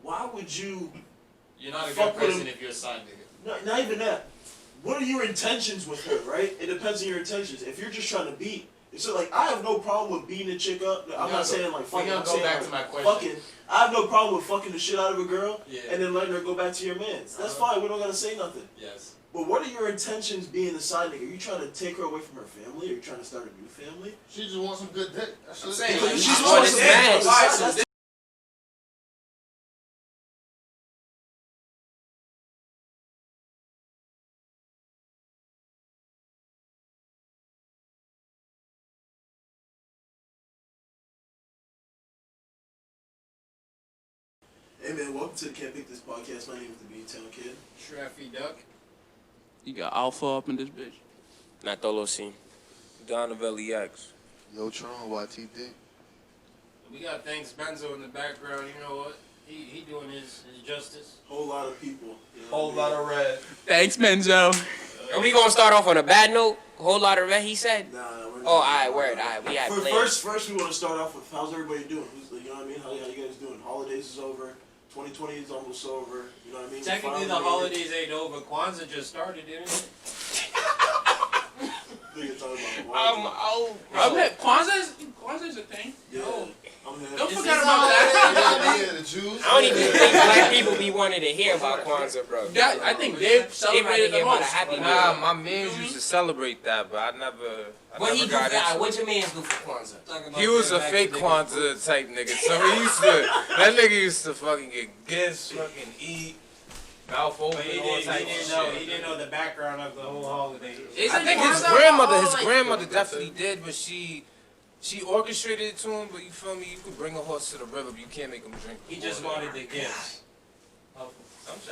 why would you? You're not a good person if you're a side nigga. No, not even that. What are your intentions with her, right? It depends on your intentions. If you're just trying to beat, so like I have no problem with beating a chick up. I'm not saying like fucking. I'm saying back to my question. Fucking. I have no problem with fucking the shit out of a girl and then letting her go back to your mans. That's fine. We don't gotta say nothing. Yes. But what are your intentions being the side nigga? Are you trying to take her away from her family? Are you trying to start a new family? She just wants some good dick. That's what I'm saying. saying. She just wants some dick. Hey man, welcome to the Can't Pick This Podcast. My name is the B-Town Kid. Shraffy Duck. You got Alpha up in this bitch. Not tolossim. Donovan EX. Yo, Tron, YTD. We got Thanks Benzo in the background. You know what? He doing his justice. Whole lot of people. You know Whole lot of red. Thanks, Benzo. Are we gonna start off on a bad note? Whole lot of red, he said? Nah, we're not. Oh, alright, word, alright. We had plans. First, we want to start off with how's everybody doing? You know what I mean? How you guys doing? Holidays is over. 2020 is almost over. You know what I mean? Technically, the holidays ain't over. Kwanzaa just started, didn't it? Kwanzaa's a thing. Yeah. Don't forget about that. Yeah, the Jews. I don't even think black people be wanting to hear about Kwanzaa, bro. I think they've celebrated the most. Nah, my mans used to celebrate that, but I never got into What your mans do for Kwanzaa? He was a fake Kwanzaa type nigga, so that nigga used to fucking get gifts, fucking eat, mouth open, all type of shit. He didn't know the background of the whole holiday. I think his grandmother definitely did, but she orchestrated it to him, but you feel me? You could bring a horse to the river, but you can't make him drink. He just wanted the gifts.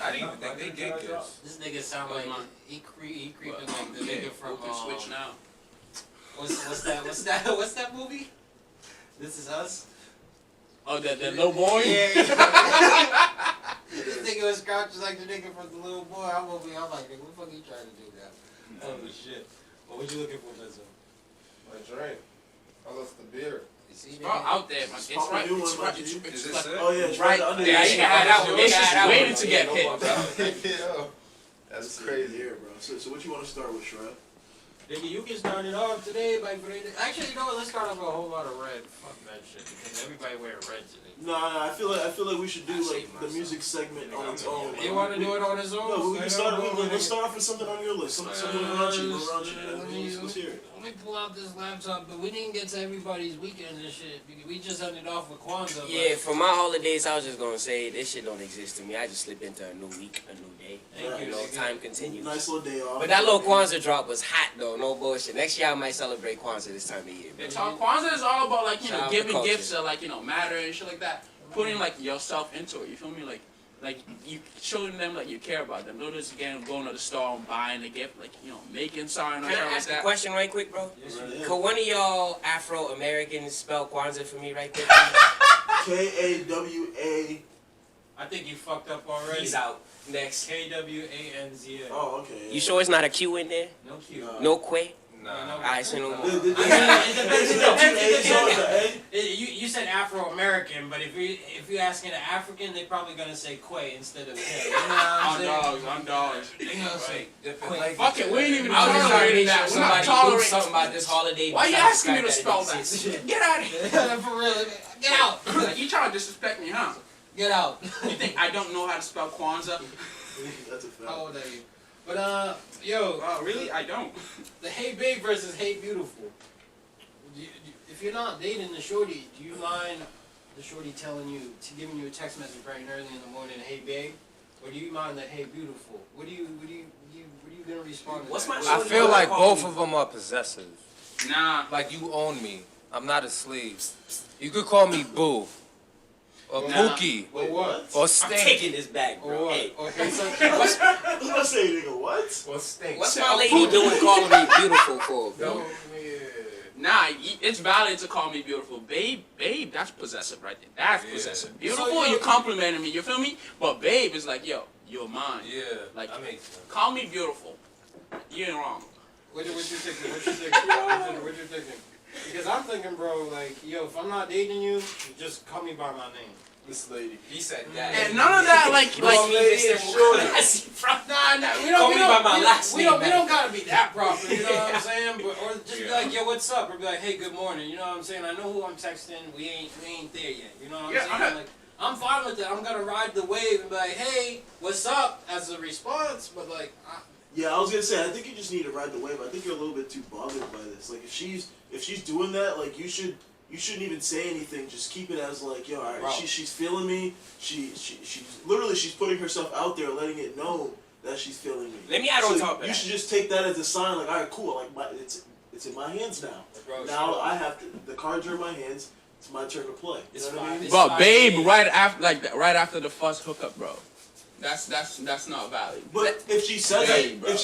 I didn't even think they did gifts. This nigga sound like he creeping like the nigga from Switch now. What's that movie? This Is Us. Oh, that little boy. Yeah. This nigga was crouching like the nigga from the little boy. I'm like, nigga, what the fuck you trying to do now? Oh shit. What you looking for, Benzo? My drink. I lost the beer. It's out there, man. It's right. It's like, oh yeah, it's right under there. there. You can have that one. It's just waiting to get hit. Yo, that's crazy. Here, bro. So what you want to start with, Shrub? Nigga, you can start it off today by actually, you know what? Let's start off with a whole lot of red. Fuck that shit, because everybody wearing red today. No, I feel like we should do like the music segment on its own. You want to do it on its own? No, we can start. Let's start off with something on your list. Something raunchy. Let's hear it. Let me pull out this laptop, but we didn't get to everybody's weekends and shit. We just ended off with Kwanzaa. Yeah, for my holidays, I was just gonna say this shit don't exist to me. I just slip into a new week, a new day. Thank you know, time continues. Nice little day off. But that little Kwanzaa drop was hot though, no bullshit. Next year I might celebrate Kwanzaa this time of year. Kwanzaa is all about like giving gifts that like matter and shit like that. Putting like yourself into it. You feel me? Like you showing them like you care about them. Don't just again going to the store and buying a gift, like making something or something like that. Can I ask a question right quick, bro? Yes, Could one of y'all Afro-Americans spell Kwanzaa for me right quick? K-A-W-A. I think you fucked up already. He's out. Next. K-W-A-N-Z-A. Oh, okay. You sure it's not a Q in there? No Q. No Quay? Nah. I say no more. You said Afro-American, but if you're asking an African, they're probably gonna say Quay instead of K. You know what I'm dogs. They gonna say Quay. Fuck it, we ain't even I was just trying to make tolerating sure that. We're not somebody knew tolerating. something about this holiday. Why you besides asking me the to fact spell that it exists. that? Get out of here. For real, get out. You trying to disrespect me, huh? Get out. You think I don't know how to spell Kwanzaa? That's a fact. How old are you? But yo, Really? I don't. the Hey Babe versus Hey Beautiful. If you're not dating the shorty, do you mind the shorty giving you a text message bright and early in the morning, Hey Babe, or do you mind the Hey Beautiful? What are you gonna respond to? What's that? my I feel like both of them are possessive. Nah. Like you own me. I'm not a slave. You could call me Boo. Or Pookie. Or what? Or I'm Stink. taking this back, Or bro. what? Hey, Or hey, so, I was gonna say, nigga, what? Or Stink. what's my lady doing calling me beautiful for, bro? Nah, it's valid to call me beautiful. Babe, that's possessive right there. That's possessive. Beautiful, So, you're complimenting me, you feel me? But babe is like, yo, you're mine. Yeah, Like, that makes sense. call me beautiful. You ain't wrong. what you thinking? What you thinking? Because I'm thinking, bro, like, yo, if I'm not dating you, just call me by my name. This lady. He said that. And none of that, like, Nah, We Call me by my last we name, don't, we man. don't gotta be that proper, you know what I'm saying? But, or just be like, yo, what's up? Or be like, hey, good morning, you know what I'm saying? I know who I'm texting, we ain't there yet, you know what I'm saying? Like, I'm fine with that. I'm gonna ride the wave and be like, hey, what's up? As a response, but like, Yeah, I was gonna say, I think you just need to ride the wave. I think you're a little bit too bothered by this. Like, if she's doing that, like, you shouldn't even say anything. Just keep it as like, yo, alright, she's feeling me. She's literally she's putting herself out there, letting it know that she's feeling me. Let me add on top of that. You should just take that as a sign, like, alright, cool. Like, it's in my hands now. bro, Now I have to. The cards are in my hands. It's my turn to play. You know what I mean? But babe, right after the first hookup, bro. That's not valid. But if she says Babe, bro. that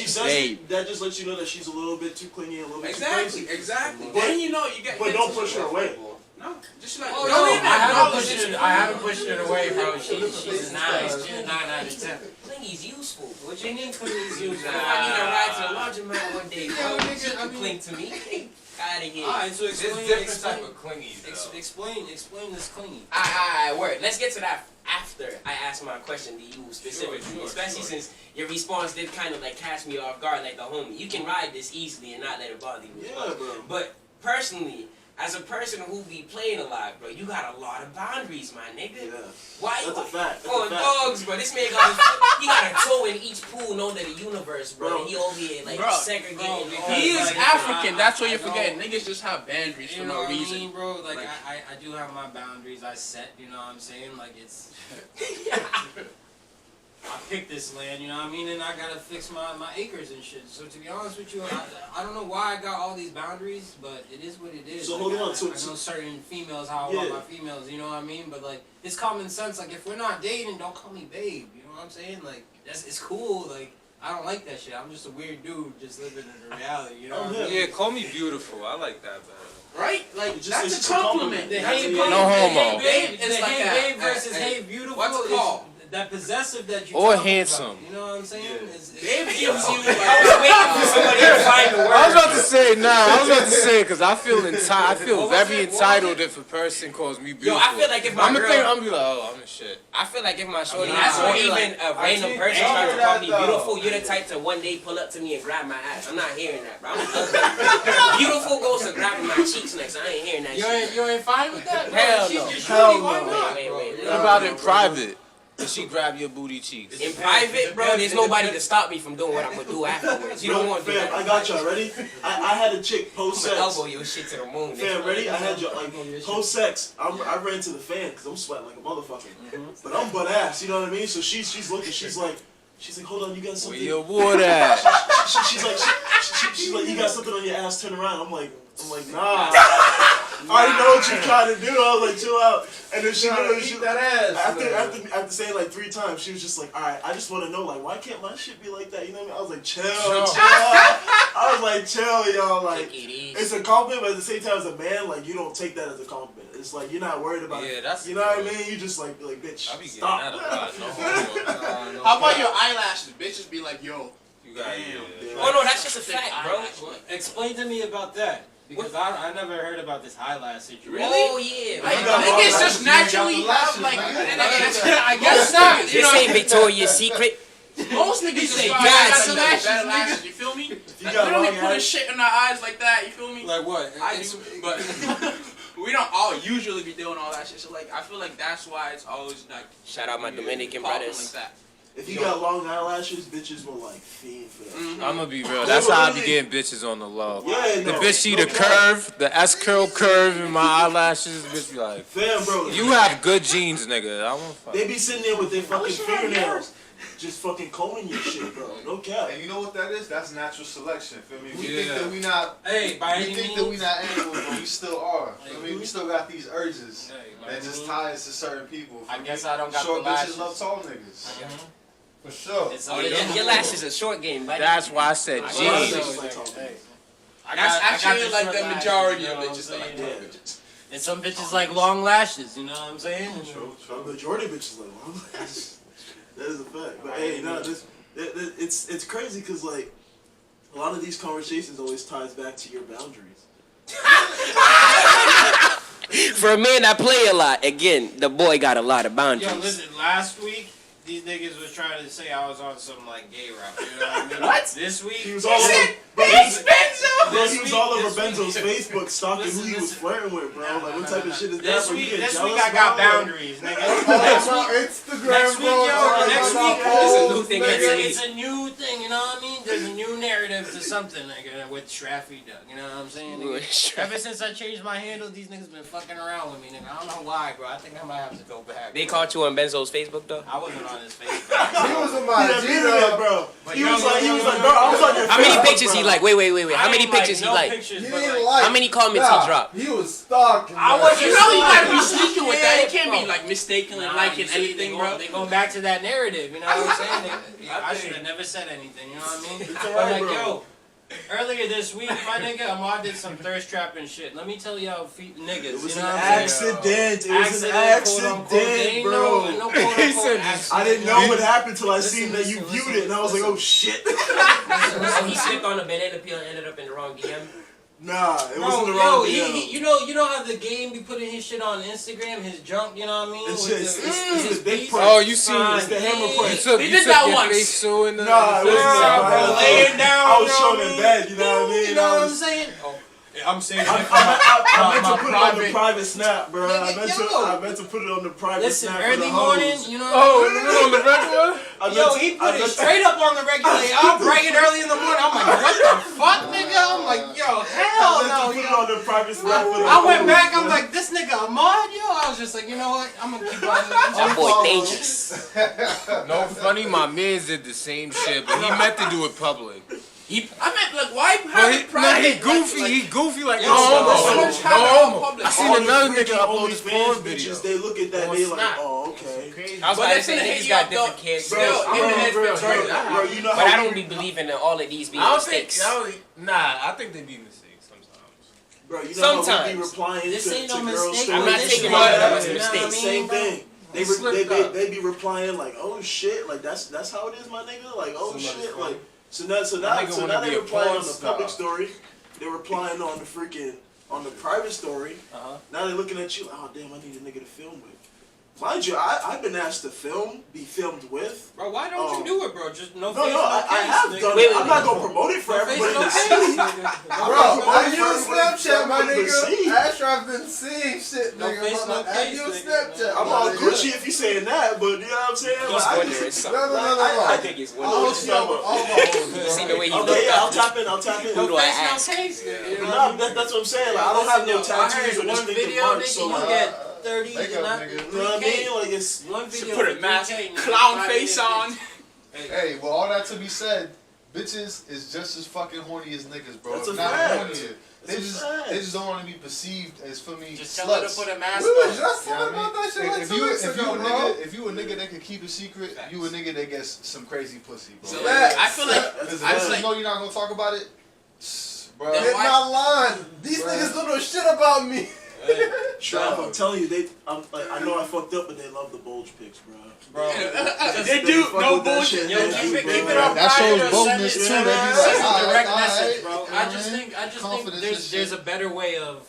just lets you know that she's a little bit too clingy, a little bit too crazy. Exactly. But- Then you know you get. But don't push her away. No, just like. Oh, don't no, even I acknowledge haven't it. pushed it away, bro. She's a 9. She's a 9 out of 10. Clingy's useful. What you mean clingy's useful? If I need a ride to the laundromat one day, Yo, bro, nigga, she I can mean- cling to me. Out of here. Alright, so There's different type of clingy, though. explain this clingy. Alright, word. Let's get to that after I ask my question to you specifically. Sure, Especially since your response did kind of like catch me off guard like the homie. You can ride this easily and not let it bother you. Yeah, bro. But personally, as a person who be playing a lot, bro, you got a lot of boundaries, my nigga. Yeah. Why? That's a fact. That's Oh, a fact. dogs, bro. This man got he got a toe in each pool known to the universe, bro. Bro. And he over here like Bro. segregating all He is like, African. That's what I you're know. forgetting. Niggas just have boundaries for You know no what reason. I mean, bro? Like, Like- I do have my boundaries I set, you know what I'm saying? Like, it's... I picked this land, you know what I mean? And I gotta fix my acres and shit. So to be honest with you, I don't know why I got all these boundaries, but it is what it is. So like, hold on, I know certain females, how I want Yeah. my females, you know what I mean? But like, it's common sense. Like, if we're not dating, don't call me babe. You know what I'm saying? Like, it's cool. Like, I don't like that shit. I'm just a weird dude just living in the reality, you know what I mean? Yeah, call me beautiful. I like that better. Right? Like, It's that's just a compliment. The That's hey a- babe, No homo. the hey babe, It's the like hey that. babe versus Hey, hey beautiful. what's it is called? that possessive that you Or talking handsome. about, you know what I'm saying? Yeah. Is Babe gives you I was waiting for somebody to find the word. I was about to say, because I feel very entitled if a person calls me beautiful. Yo, I feel like if my I'm girl, gonna be like, oh, I'm the shit. I feel like if my shorty That's or what even a random think- person I tries to hear call that, me though. beautiful, you're the type to one day pull up to me and grab my ass. I'm not hearing that, bro. I'm ugly. Beautiful goes to grabbing my cheeks next. I ain't hearing that shit. you ain't fine with that? Hell She's no. just Hell shorty, why no. not? Wait. What about in private? Does she grab your booty cheeks? In private, bro, there's nobody to stop me from doing what I'm gonna do afterwards. You don't want to do Fam, that. I got y'all ready. I had a chick post I'm gonna sex. elbow your shit to the moon. Fam, nigga. ready? I had y'all like post sex. I ran to the fan because I'm sweating like a motherfucker. But I'm butt ass. You know what I mean? So she's looking. She's like, hold on, you got Where something? your water at? She's like, you got something on your ass. Turn around. I'm like, nah. I already know what you're trying to do. I was like, chill out. And then she literally, that ass. after saying like 3 times, she was just like, all right, I just want to know, like, why can't my shit be like that? You know what I mean? I was like, chill. I was like, chill, y'all. Like, Take it easy. it's a compliment, but at the same time, as a man, like, you don't take that as a compliment. It's like, you're not worried about it. That's You know what I mean? You just like bitch, I be getting stop. that a lot. No, How about your eyelashes? Bitches be like, yo. You got it. Yeah. Oh no, that's just a fact, bro. Explain to me about that. Because I never heard about this eyelash situation. Really? Oh yeah. Like, You got niggas long just lashes, naturally you got have, the like, lashes, I guess not. You This know, ain't Victoria's Secret. most niggas just say got gas better in lashes, the lashes, you feel me? You Like, got we don't long be putting ass. shit in our eyes like that, you feel me? Like what? I do, but we don't all usually be doing all that shit. So like, I feel like that's why it's always like Shout out my Dominican popping brothers. like that. If you got long eyelashes, bitches will like fiend for that. Mhm. I'm gonna be real. That's how I be getting bitches on the low. Yeah, The no, bitch see no the cap. curve, the S curve in my eyelashes. Bitch be like, Fam, bro. you have good genes, nigga. I won't fuck. They be sitting there with their fucking wish you had fingernails, just fucking combing your shit, bro. No cap. And you know what that is? That's natural selection. Feel me? We Yeah. think that we not. Hey, by We any think means. that we not animals, but we still are. Feel me? We still got these urges Hey, by that any just means. tie us to certain people. I Feel guess me? I don't got Short the lashes. bitches love tall niggas. I guess- For sure. It's Oh, all your lashes a short game, buddy. That's why I said I Jeans. got jeans. those, Like, hey. That's actually the like short the lashes, majority you know of what I'm bitches that like saying? tall Yeah. bitches. And some bitches like long lashes, you know what I'm saying? The majority of bitches like long lashes. That is a fact. But hey, no, it's crazy because like a lot of these conversations always ties back to your boundaries. For a man that play a lot, again, the boy got a lot of boundaries. Yo, listen, last week, these niggas was trying to say I was on some, like, gay rap, you know what I mean? What? This week, He was all over. He was all over Benzo's Facebook stalking who he was flirting with, bro. Like, what type of shit is that? This Bro, you week, get this jealous, week I got bro? boundaries, nigga. Instagram, Next week, yo, next week, It's a new thing every week. it's a new thing, you know what I mean? There's a new narrative to something, nigga, with Shraffy Duck, you know what I'm saying? Nigga? Ever since I changed my handle, these niggas been fucking around with me, nigga. I don't know why, bro. I think I might have to go back. They caught you on Benzo's Facebook, though? I wasn't on his Facebook. He was in my Yeah, bro. But He was like, bro, I was on your How many Facebook, pictures he bro. like? Wait. How many I ain't pictures he no like? Pictures, He but didn't like, like. How many comments he dropped? He was stalking. I man. wasn't You know you gotta be Yeah, sneaking with that. You can't bro. be like mistakenly Nah, liking you see, anything, bro. They go back to that narrative, you know what I'm saying? I should have never said anything, you know what I mean? It's But alright, like, bro. yo, earlier this week, my nigga, Ahmad did some thirst trapping shit. Let me tell y'all, niggas, It was you an know what I'm saying? accident. It was an quote unquote. There accident, ain't bro. no quote He unquote said accident. I didn't know what happened till I Listen, seen that you listen, viewed listen, it, and I was like, listen. oh shit. So he slipped on a banana peel and ended up in the wrong DM? Nah, it Bro, wasn't the yo, wrong he, DM. you know how the game be putting his shit on Instagram, his junk, you know what I mean? It's With just- the- it's his the big beats. print. Oh, you seen It's the hammer Yeah. print. You took He did that your once. face so in the. Nah, it wasn't Nah, that bro, bad. laying down, I was you know showing what I in mean? bed, you know what I mean? You know what I I'm was- saying? Oh, I'm saying. I meant my to put it on the private- private snap, bro. I meant Yo. to put it on the private Listen, snap. early for the morning, hoes. you know. Oh, on the regular? Yo, he put it straight up on the regular. I'm bright and early in the morning. I'm like, what the fuck, nigga? I'm like, yo, hell I meant no, to put it yo. on the private snap for the I went hoes, back. I'm man. like, this nigga Ahmad, yo. I was just like, you know what? I'm gonna keep on. That boy dangerous. No funny, my mans did the same shit, but he meant to do it public. I meant like why But have he, it private? he goofy, like, he goofy like Yo, no so homo. much No have it on homo. public. I seen All the another freaky nigga upload his OnlyFans porn bitches, video. they look at that, Oh, they it's like, not. oh, okay. I was But about to that's say, in the niggas hit got you different up, kids. Bro, Still, bro, internet bro, fits bro, right. bro, you know But how I don't be believing in all of these being I don't think. mistakes. I think they be mistakes sometimes. Bro, you know how we Sometimes. be replying This to ain't no girls' mistake. stories? I'm not This taking is all what- that as a you know what I mistake. Same mean, bro? thing. They be replying like, oh shit, like that's how it is, my nigga. Like, oh shit, like so now nigga wanna they be a replying porn on the star. public story. They're replying on the freaking on the private story. Now they're looking at you like, oh damn, I need a nigga to film with. Mind you, I've been asked to be filmed with. Bro, why don't you do it, bro? Just no face, No, no I case, have nigga. done Wait, it. I'm not gonna promote it for No face, everybody no to case, see. nigga. Bro, I use for Snapchat, my everybody to see. nigga. Ashraf been seeing shit, No nigga. face, no I case, use nigga. Snapchat. I'm my all nigga. Gucci if you saying that, but you know what I'm saying? He's Like, I wondering just- something. No. I think it's I wondering. was yo, all my hoes, See bro. the way you Okay, look yeah, I'll up. tap in. Who do I Face, ask? no case, nigga. You know what I mean? Nah, that's what I'm saying. Like, I don't have no Listen, yo, I tattoos heard or one distinctive video, marks, nigga, so you like, get 30 Make and up, not nigga. you know what I mean? Like it's One video Put a for mask, 3K, nigga. clown 5 face minutes. on. Hey, well, all that to be said, bitches is just as fucking horny as niggas, bro. That's a Not fact. hornier. That's a fact. They just don't want to be perceived as, for me, Just tell her to sluts. put a mask We was on. just You know talking what I about that shit like If 2 you weeks ago, bro. if you a nigga that could keep a secret, you a nigga that gets some crazy pussy, bro. So Yeah. I feel like That's I a feel fact. like know you're not gonna talk about it, bro. Then Hit why- my line. These Bruh. niggas don't know shit about me. Shraf, I'm telling you, I know I fucked up, but they love the bulge pics, bro. they do fuck no with that bullshit. shit. Yo, Yeah, keep bro. it on That private shows or boldness send it- too, send that it- he's send like, a direct alright, message, bro. alright, I just think confidence and there's shit. a better way of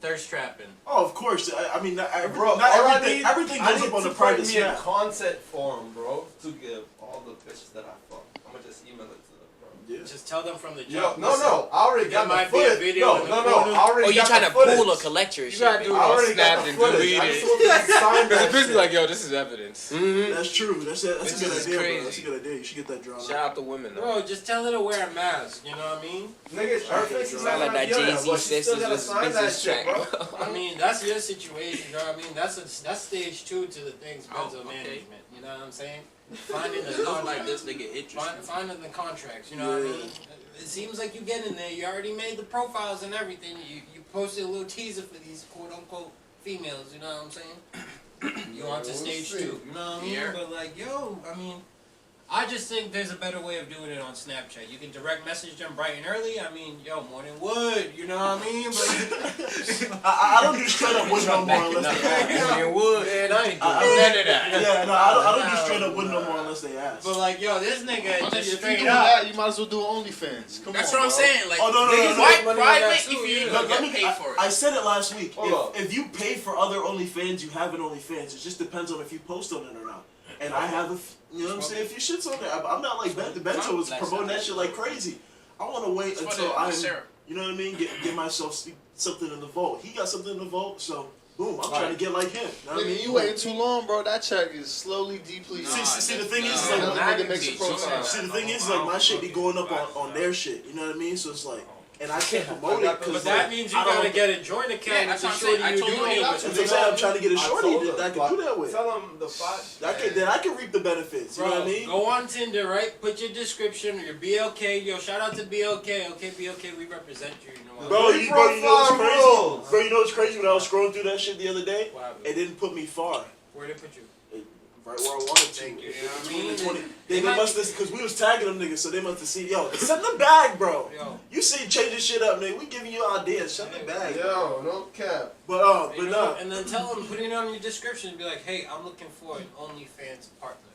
thirst trapping. Oh, of course. I mean, bro, not All I everything. need- Everything I goes need up on to the private print me a snap. concept form, bro, to give all the bitches that I fuck. I'm gonna just email it to them, bro. Yeah. Just tell them from the Yo, jump. no, I already There got the might be a footage. video in the No, corner. I already Oh, you got trying the to pull footage. or collect your You shit? gotta baby. do I it on already Snap got the and footage. delete I it. just want them to sign Because that the bitch shit. be like, yo, this is evidence. Mm-hmm. That's true. That's a Bitches good is idea, bro. crazy. That's a good idea. You should get that drawn Shout out. out to women, though. Bro, just tell her to wear a mask. You know what I mean? Nigga, her face is Sound like that Jay-Z Jay-Z Sisters vs. Business track, bro. I mean, that's your situation. You know what I mean? That's stage 2 to the things mental okay. management. You know what I'm saying? Finding the It look like contract. this nigga interesting. Finding the contracts. You know what I mean? It seems like you get in there. You already made the profiles and everything. You posted a little teaser for these quote unquote females. You know what I'm saying? You on to stage 2. You know what I mean? Yeah. But like, yo, I mean, I just think there's a better way of doing it on Snapchat. You can direct message them bright and early. I mean, yo, morning wood, you know what I mean? But I don't do straight up wood no more unless they ask. Morning wood. man, I ain't doing I- none of that. Yeah, no, I don't do straight up wood no more unless they ask. But like, yo, this nigga If just you straight doing up. that, you might as well do OnlyFans. Come That's on, what I'm bro. saying. Like, Oh, no, no, niggas no, like no. private Money on if that you too, ain't yeah. gonna get paid for I it. said it last week. Hold up. If you pay for other OnlyFans, you have an OnlyFans. It just depends on if you post on it or not. And I have you know what I'm saying? A few shits on there. I'm not like Bento was promoting that shit like crazy. I want to wait until I'm, you know what I mean? Get myself something in the vault. He got something in the vault, so boom, I'm trying to get like him. You know what I Nigga, mean? you waiting too long, bro. That check is slowly depleting. See, the thing is, Nah, like, that nigga makes a profile. see, the thing is, like, my shit be going up on their shit. You know what I mean? So it's like, and I can't promote it because But that means you I don't- gotta get a joint account Yeah, with that's the what I'm saying. shorty I you told doing you it that with. That's what I'm saying. I'm trying to get a shorty that I can do that with. Tell them the five. That I can reap the benefits. You know what I mean? Go on Tinder, right? Put your description or your BLK. Yo, shout out to BLK. Okay, BLK, we represent you. You know what? Bro, you know what's crazy? rules. Bro, you know what's crazy? When I was scrolling through that shit the other day, What happened? it didn't put me far. Where'd it put you? Right where I wanted to. Thank you, you know what I Between mean? the 20. They They might- must have, because we was tagging them niggas, so they must have seen, yo, send the bag, bro. Yo. You see changing shit up, nigga. We giving you ideas. Send the bag. Yo, no cap. But You know, nah. and then tell them, put it on your description and be like, hey, I'm looking for an OnlyFans partner.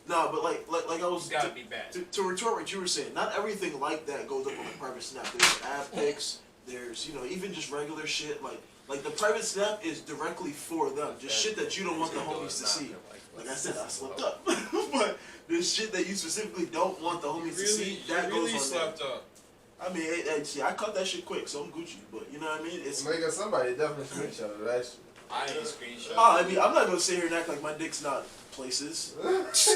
Nah, but like I was It's gotta be bad. to retort what you were saying, not everything like that goes up on the private snap. There's ab pics, there's, you know, even just regular shit like the private snap is directly for them. Just shit that you don't want the homies to see. Like I said, I slipped up. But there's shit that you specifically don't want the homies to see, that goes on there. up. I mean, hey, see, I cut that shit quick, so I'm Gucci. But you know what I mean? It's Nigga, somebody definitely screenshotted that shit. I ain't screenshot. I mean, I'm not gonna sit here and act like my dick's not places. That's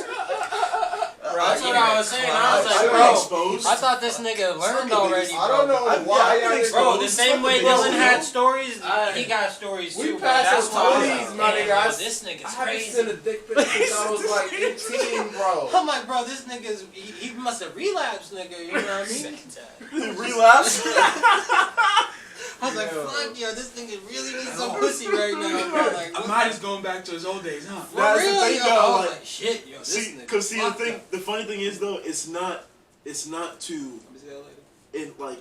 what I was saying. I was like, I've been bro, exposed. I thought this nigga learned already. I don't know I- why yeah, I've y'all been niggas- Bro, the same way Bro, Dylan had bro. stories, he got stories We too. bro. passed That's those why I was stories, like, my damn, nigga. bro, I this nigga's I haven't crazy. seen a dick pic since I was like 18, bro. I'm like, bro, this nigga's, he must have relapsed, nigga, you know what I mean? Relapse. I was like, Yo. fuck, yo, this nigga really needs some pussy right now, bro. Like, what Ahmad is going back to his old days, huh? For That's the real, thing, yo. though, I was like- like, shit, yo, this See, nigga. cause see the fucked thing, up. the funny thing is though, it's not to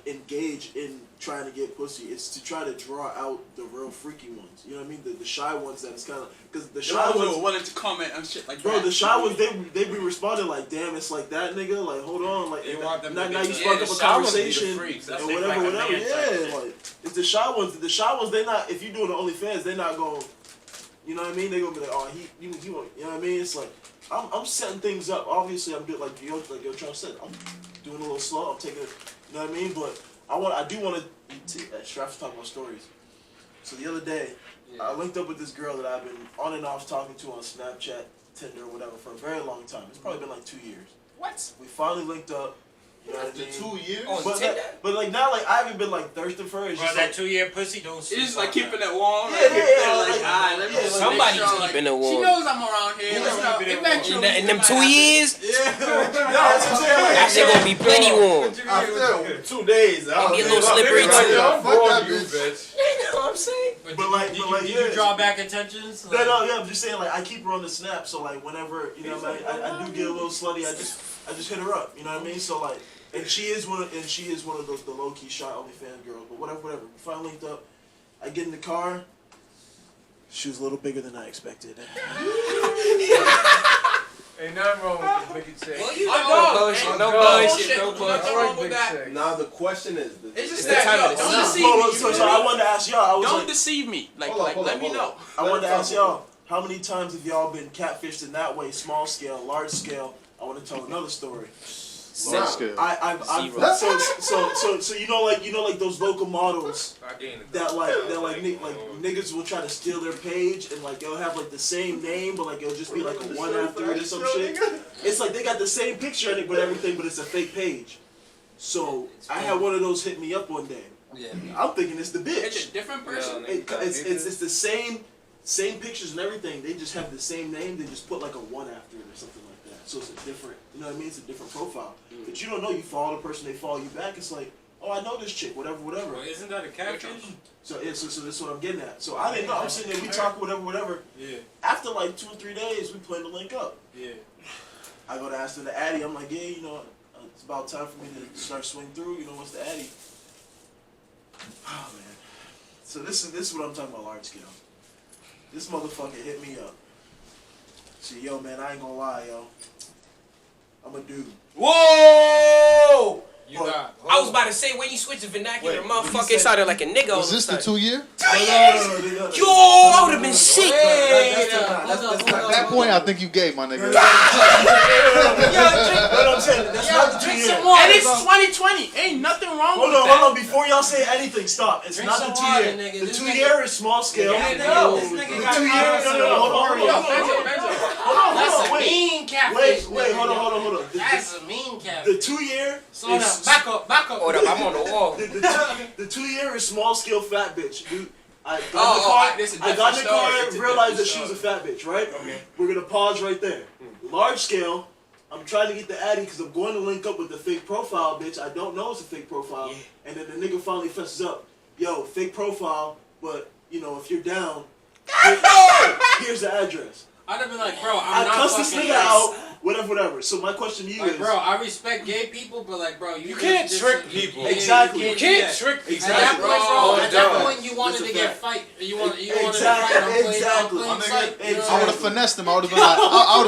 engage in trying to get pussy. It's to try to draw out the real freaky ones. You know what I mean? The shy ones that it's kind of because the shy Shy ones. willing to comment on shit like Bro, that. the shy ones, they be responding like, damn, it's like that nigga. Like, hold on, like, You want them now, to now get you to- spark Yeah, up a the shy ones be the conversation freaks. and That's whatever, like a whatever. man type Yeah, shit. like it's the shy ones. The shy ones, they not. If you doing the OnlyFans, they not going. You know what I mean? They gonna be like, oh, he won't. You know what I mean? It's like I'm setting things up. Obviously, I'm doing like yo Charles said. I'm doing a little slow. I'm taking it. You know what I mean? But I do want to. Ashraf's talking about stories. So the other day, I linked up with this girl that I've been on and off talking to on Snapchat, Tinder, whatever, for a very long time. It's probably been like 2 years. What? We finally linked up. You know what I After mean? 2 years? Oh, But like now, like I haven't been like thirsting for her. It's Bro, just that like, 2-year pussy don't It's sleep just like on keeping that. it warm. Yeah, like, yeah, like, like, alright, let me yeah, just somebody's make sure, like, keeping it warm. She knows I'm around here. Yeah, Like, you know, keeping it eventually. In them it 2 might years, no, that's what I'm saying. Like, that shit gonna be plenty warm. After 2 days, I was Get a little like, slippery nigga, too. yo, fuck that you, bitch. bitch. You know what I'm saying? But But like- did yeah. you draw back attentions? No, yeah, I'm just saying, like, I keep her on the snap, so, like, whenever, you know what I mean, I do get a little slutty, I just hit her up, you know what I mean? So, like, and she is one of those, the low-key shy OnlyFans girls, but whatever. We finally linked up, I get in the car, she was a little bigger than I expected. Ain't nothing wrong with the big check. Well, you I know, know, bullshit, man. no No bullshit, no bullshit. bullshit. Nothing wrong with that. Now the question is, It's just What time that, it yo, is? don't deceive Well, me. so I wanted to ask y'all, I was Don't like, deceive me. Like, Hold on, let me hold know. on. I wanted to Let ask me y'all, how many times have y'all been catfished in that way, small scale, large scale? I want to tell another story. Large scale. I've Zero. so you know like those local models I gained it. that niggas will try to steal their page and like they'll have like the same name but like it'll just be like a 1 after it or some shit. It's like they got the same picture in it but everything but it's a fake page. So I had one of those hit me up one day. Yeah. I'm thinking it's the It's bitch. a different person. It's the same pictures and everything. They just have the same name. They just put like a 1 after it or something like that. So it's a different, you know what I mean? It's a different profile. But you don't know. You follow the person, they follow you back. It's like, oh, I know this chick, whatever. Bro, isn't that a catfish? So yeah, so this is what I'm getting at. So I didn't know. I'm sitting there, we talk, whatever. Yeah. After like 2 or 3 days, we plan to link up. Yeah. I go to ask for the Addy. I'm like, yeah, you know, it's about time for me to start swing through. You know, what's the Addy? Oh man. So this is what I'm talking about, large scale. This motherfucker hit me up. Say, yo, man, I ain't gonna lie, yo. I'm a dude. Whoa! You got. I was about to say, when you switch the vernacular, motherfucker, it sounded like a nigga all Was of a this the sudden. 2 year? 2 years? Yo, I would have been sick. At that point, I think you gay, my nigga. What I'm saying, that's not the 2 years. And it's 2020. Ain't nothing wrong with that. Hold on. Before y'all say anything, stop. It's Drink not the some 2 water, year. nigga. The This 2 nigga- year is small scale. Yeah, The this nigga got 2 year. Hold on. That's a Wait. mean catfish. Wait. Hold on. That's a mean The catfish. 2 year. Slow down. Back up. Hold up, I'm on the wall. The 2 year is small scale fat bitch, dude. I got this is in the car. I got in the car different and story. realized that It's a she was a different fat bitch, right? Okay. We're gonna pause right there. Large scale. I'm trying to get the Addy because I'm going to link up with the fake profile bitch. I don't know it's a fake profile. And then the nigga finally fesses up. Yo, fake profile, but you know if you're down, here's the address. I'd have been like, bro, I I'm not cussed this fucking nigga out. Whatever. So my question to you Like, is, bro, I respect gay people, but like, bro, You can't just- trick people. Exactly. You do can't that. trick people. At that point, bro, at that Dog. point, you wanted That's to a get fact. fight. You wanted to fight on Exactly. plain My sight. nigga, You know I what would have finessed him. I would have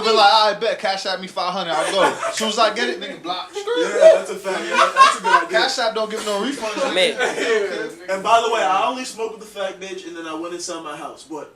been like, I bet, cash out me 500. I'll go. As soon as I get it, nigga, block. yeah, that's a fact. Yeah, that's a good idea. Cash app don't give no refund. Man, And by the way, I only smoked with the fat bitch, and then I went inside my house. But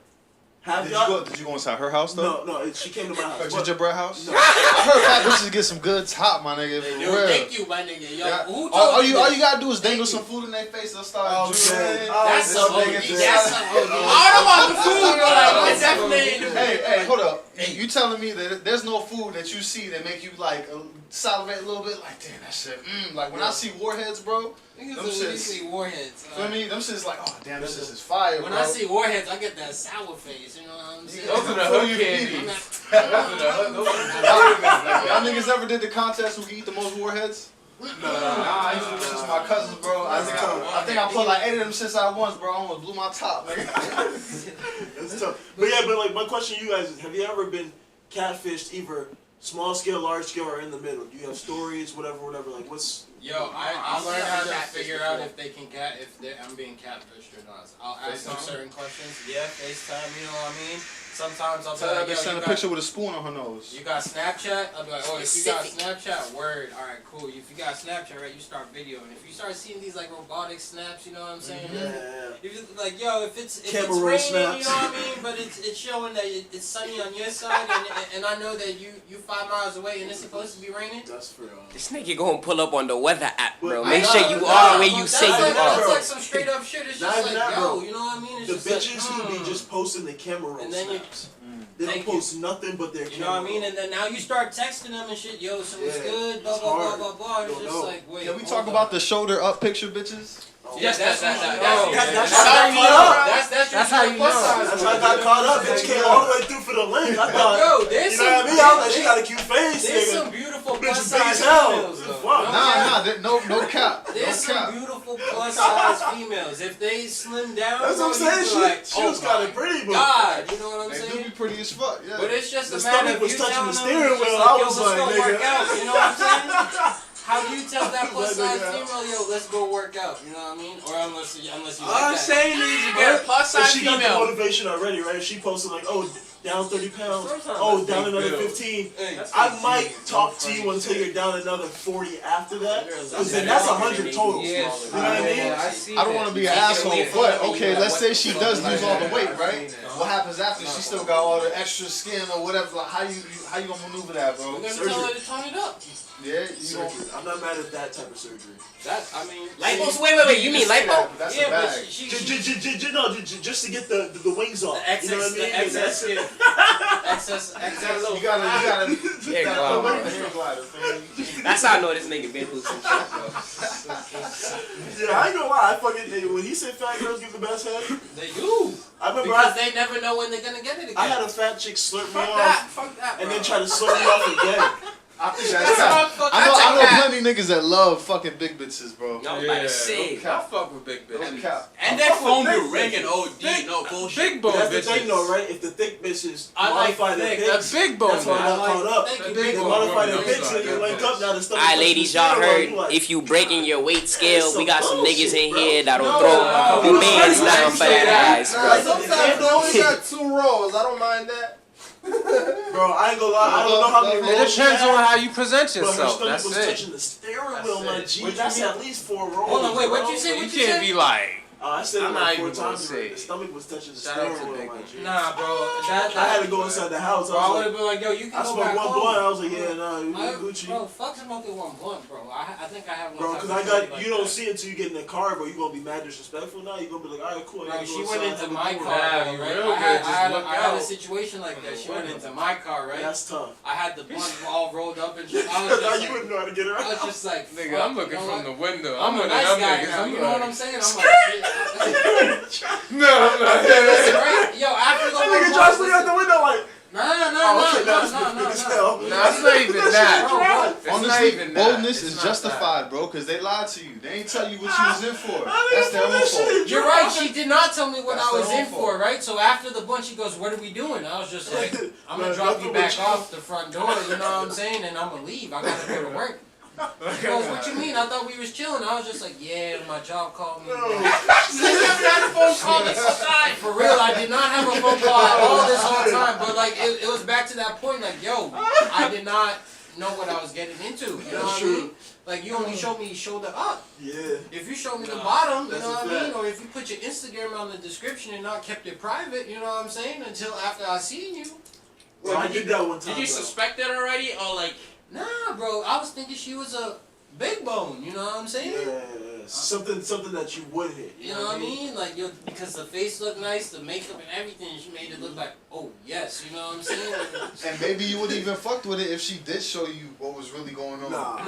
have Did y'all? you go inside her house though? No, she came to my house. Or But- gingerbread house? No. I heard fat bitches get some good top, my nigga. For Yo, real. thank you, my nigga. Yo, Yeah. who told All you you this? gotta do is dangle some food in their face and start Oh, drooling. man. That's Oh, some this OG. nigga That's just- some OG. I don't want the food, but like, it's definitely. Hey, hold up. You telling me that there's no food that you see that make you like salivate a little bit? Like, damn, that shit. Like when I see warheads, bro. Niggas Them are shits. usually warheads. Feel me? Them shit's like, oh damn, this is fire, When bro. I see warheads, I get that sour face. You know what I'm saying? Those are the Before hood you candies. eat it. Those Y'all niggas ever did the contest who can eat the most warheads? Nah, I used to do this with my cousins, bro. I think I put like 8 of them shits out once, bro. I almost blew my top, nigga. That's tough. But yeah, but like my question to you guys is, have you ever been catfished either small scale, large scale, or in the middle? Do you have stories, whatever? Like what's? Yo, I learned how to catfish figure before. out if they can I'm being catfished or not. I'll ask them certain questions. Yeah, FaceTime. You know what I mean? Sometimes I'll be Tell that like, bitch yo, send a picture with a spoon on her nose. You got Snapchat? I'll be like, oh, if you got Snapchat, word. All right, cool. If you got Snapchat, right, you start videoing. If you start seeing these like robotic snaps, you know what I'm saying? Yeah. If you like, yo, if it's Camera raining, roll you snaps. know what I mean? But it's showing that it's sunny on your side, and I know that you 5 miles away and it's supposed to be raining. That's for this nigga gonna pull up on the weather app, bro. But Make I sure know, you nah, are where Well, you say you that's are. like some straight up shit. It's Not just even like, that, yo, bro. you know what I mean? It's the just bitches like, who be just posting the camera roll And then you- snaps. They don't Thank you. post nothing but their You camera know what I mean? roll. And then now you start texting them and shit, yo, so it's Yeah, good, blah, it's blah, blah, hard. blah, blah. It's Don't just know. like, wait. Can we hold talk on. about the shoulder up picture, bitches? Yes, that's That's how you know. That's why I got caught up. Bitch came all the way through for the link. I thought, Yo, there's you know what I mean? I was like, she got a cute face. There's nigga. some beautiful Bitch plus is big size as hell. females, though. Fuck. No cap. There's No some cap. beautiful plus size females. If they slim down, That's what I'm bro, you saying. be like, She was kind of pretty, but God, you know what I'm They do saying? be pretty as fuck, yeah. But it's just The a matter stomach of was you touching telling the them, steering it's just wheel. I yo, was let's like, go nigga. work out. You know what I'm saying? How do you tell that plus size Nigga. female, yo, let's go work out? You know what I mean? Or unless you All like I'm that. saying is you get a plus But size she got the female. motivation already, right? She posted like, oh, down 30 pounds. Sometimes Oh, that's down big another deal. 15. That's I big might deal. talk to you until you're down another 40 after that. Because That's then that's longer 100 than total. you. You know what I mean? I don't want to be an Take it asshole, away from but her, okay, you let's got say what she the does fuck lose like all the that. weight, right? What happens after she still got all the extra skin or whatever? Like, how you gonna maneuver that, bro? We're gonna Surgery. tell her to tone it up. Yeah, you don't. Surgery. I'm not mad at that type of surgery. I mean, Lipo? Wait. You mean lipo? That's yeah, a but bag. Just to get the wings off. the excess, You know what I mean? the excess skin. excess. You gotta Hair put glider. a hair glider, fam. That's how I know this nigga been through some shit, bro. Yeah, I ain't gonna lie. I fucking when he said fat girls give the best head. They do. I remember Because they never know when they're gonna get it again. I had a fat chick slurp me Fuck off that, bro. and then try to slurp me off again. I think that's cap. I know plenty niggas that love fucking big bitches, bro. No, about to say. I fuck with big bitches. And that phone be ringing OD, no bullshit. Big bone That's the bitches. thing though, right? If the thick bitches I like modify their thick. pics, Big bone that's why I got caught up. Thank you, They big bone. modify their No, pics and no, you no, link no. up now the stuff. Alright, ladies, y'all heard. If you breaking your weight scale, we got some niggas in here that'll throw a few bands down for that guys, Nah, bro. sometimes they only got 2 rolls. I don't mind that. Bro, I ain't gonna lie, I don't know how many It rolls she depends had, on how you present but her yourself. stomach That's was it. touching the steering wheel, my it. G. What you That's mean? at least 4 rolls. Hold on, wait, what bro. you say? You What you can't say? be like. I said I'm it not like 4 even gonna times say already. it. The stomach was touching the Shout steering out to wheel, Big my Bitch. G. Nah, bro. I had to go inside the house. Bro, I I would was have been like, yo, you like, can I go smoked back one home. blunt. I was like, yeah, nah, you Gucci. Bro, fuck smoking one blunt, bro. I think I have one. Bro, type cause of I got shorty like you don't that. see it till you get in the car, bro. You gonna be mad disrespectful now. You gonna be like, all right, cool. I Bro, gotta she go went inside, into have a my cool car, Nah, bro, right? real I had, bitches I, had, look I had a out. situation like that. She went into my car, right? That's tough. I had the blunt all rolled up and shit. I was Now just you like, wouldn't know how to get I was around. just like, Nigga, fuck, I'm looking you know from the what? window. I'm a one of nice them guy niggas. now. I'm You know what I'm like, saying? I'm like, shit. no, I'm not. Right? Yo, after the That one nigga blunt, Josh looking out the window like, no, oh, okay, now it's big as hell. Nah, it's not even that. Bro, It's not Honestly, even that. boldness It's is not justified, bro, because they lied to you. They ain't tell you what you was in for. That's their own fault. You're right, she did not tell me what That's I was their in own for, fault. right? So after the bunch, she goes, what are we doing? I was just like, I'm gonna Man, drop you nothing back but off the front door, you know what I'm saying? And I'm gonna leave. I gotta go to work. She goes, what you mean? I thought we was chilling. I was just like, yeah, my job called me. For real, I did not have a phone call at all this whole time. But like, it was back to that point, like, yo, I did not know what I was getting into. You know what I mean? Like, you only showed me shoulder up. Yeah. If you showed me the bottom, you that's know a what I mean? fact. Or if you put your Instagram on the description and not kept it private, you know what I'm saying? Until after I seen you. Well, I did that one time. Did you though. suspect it already, or like? Nah, bro, I was thinking she was a big bone, you know what I'm saying? Yeah, something that you would hit. You know what I mean? Like, because the face looked nice, the makeup and everything, she made it look like, oh, yes, you know what I'm saying? And maybe you would even fucked with it if she did show you what was really going on. Nah. I